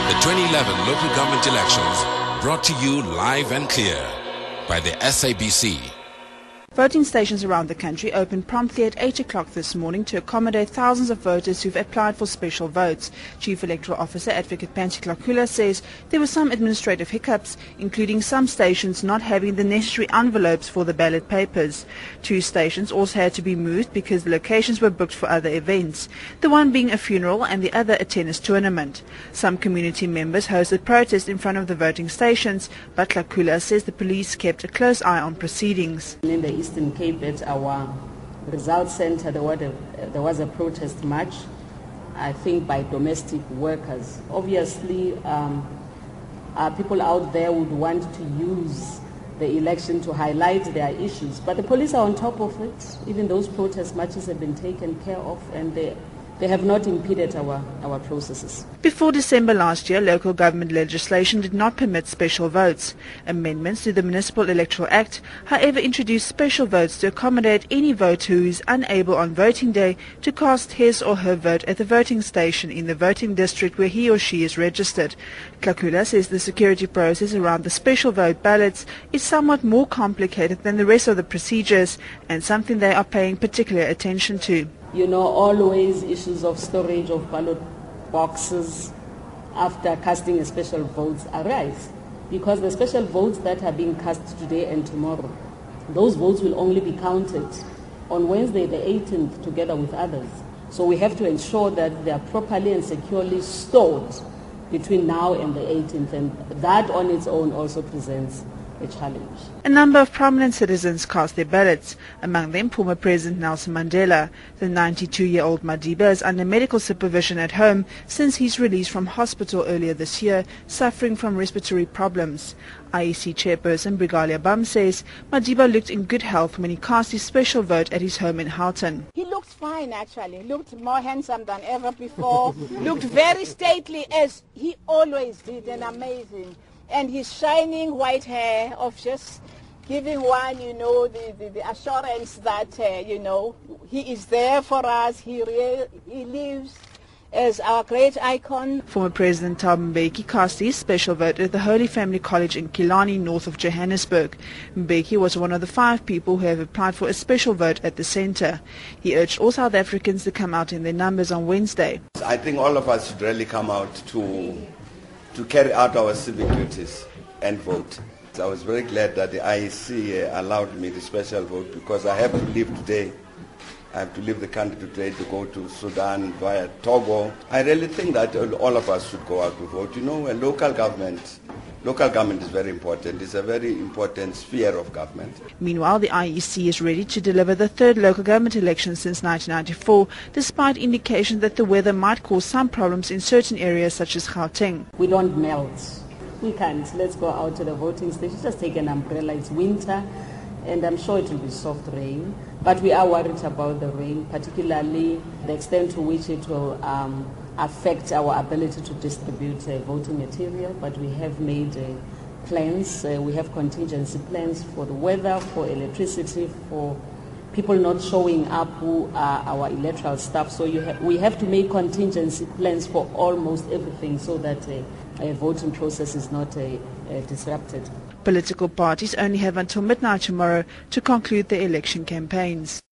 The 2011 local government elections brought to you live and clear by the SABC. Voting stations around the country opened promptly at 8 o'clock this morning to accommodate thousands of voters who've applied for special votes. Chief Electoral Officer Advocate Panty Tlakula says there were some administrative hiccups, including some stations not having the necessary envelopes for the ballot papers. 2 stations also had to be moved because the locations were booked for other events, the one being a funeral and the other a tennis tournament. Some community members hosted protests in front of the voting stations, but Tlakula says the police kept a close eye on proceedings. In the Eastern Cape, at our results center, there was a protest march, I think by domestic workers. Obviously, people out there would want to use the election to highlight their issues, but the police are on top of it. Even those protest marches have been taken care of, and they have not impeded our processes. Before December last year, local government legislation did not permit special votes. Amendments to the Municipal Electoral Act, however, introduced special votes to accommodate any voter who is unable on voting day to cast his or her vote at the voting station in the voting district where he or she is registered. Tlakula says the security process around the special vote ballots is somewhat more complicated than the rest of the procedures and something they are paying particular attention to. You know, always issues of storage of ballot boxes after casting a special votes arise, because the special votes that are being cast today and tomorrow, those votes will only be counted on Wednesday the 18th together with others. So we have to ensure that they are properly and securely stored between now and the 18th, and that on its own also presents a challenge. A number of prominent citizens cast their ballots, among them former President Nelson Mandela. The 92-year-old Madiba is under medical supervision at home since his release from hospital earlier this year, suffering from respiratory problems. IEC chairperson Brigalia Bam says Madiba looked in good health when he cast his special vote at his home in Houghton. He looked fine actually, looked more handsome than ever before, looked very stately as he always did, and amazing. And his shining white hair of just giving one, you know, the assurance that, you know, he is there for us, he lives as our great icon. Former President Thabo Mbeki cast his special vote at the Holy Family College in Killarney, north of Johannesburg. Mbeki was one of the 5 people who have applied for a special vote at the centre. He urged all South Africans to come out in their numbers on Wednesday. I think all of us should really come out to carry out our civic duties and vote. I was very glad that the IEC allowed me the special vote, because I have to leave today. I have to leave the country today to go to Sudan via Togo. I really think that all of us should go out to vote. You know, local government is very important. It's a very important sphere of government. Meanwhile, the IEC is ready to deliver the 3rd local government election since 1994, despite indications that the weather might cause some problems in certain areas such as Gauteng. We don't melt. We can't. Let's go out to the voting station. Just take an umbrella. It's winter, and I'm sure it will be soft rain. But we are worried about the rain, particularly the extent to which it will affect our ability to distribute voting material. But we have made plans. We have contingency plans for the weather, for electricity, for people not showing up who are our electoral staff. So we have to make contingency plans for almost everything so that a voting process is not disrupted. Political parties only have until midnight tomorrow to conclude their election campaigns.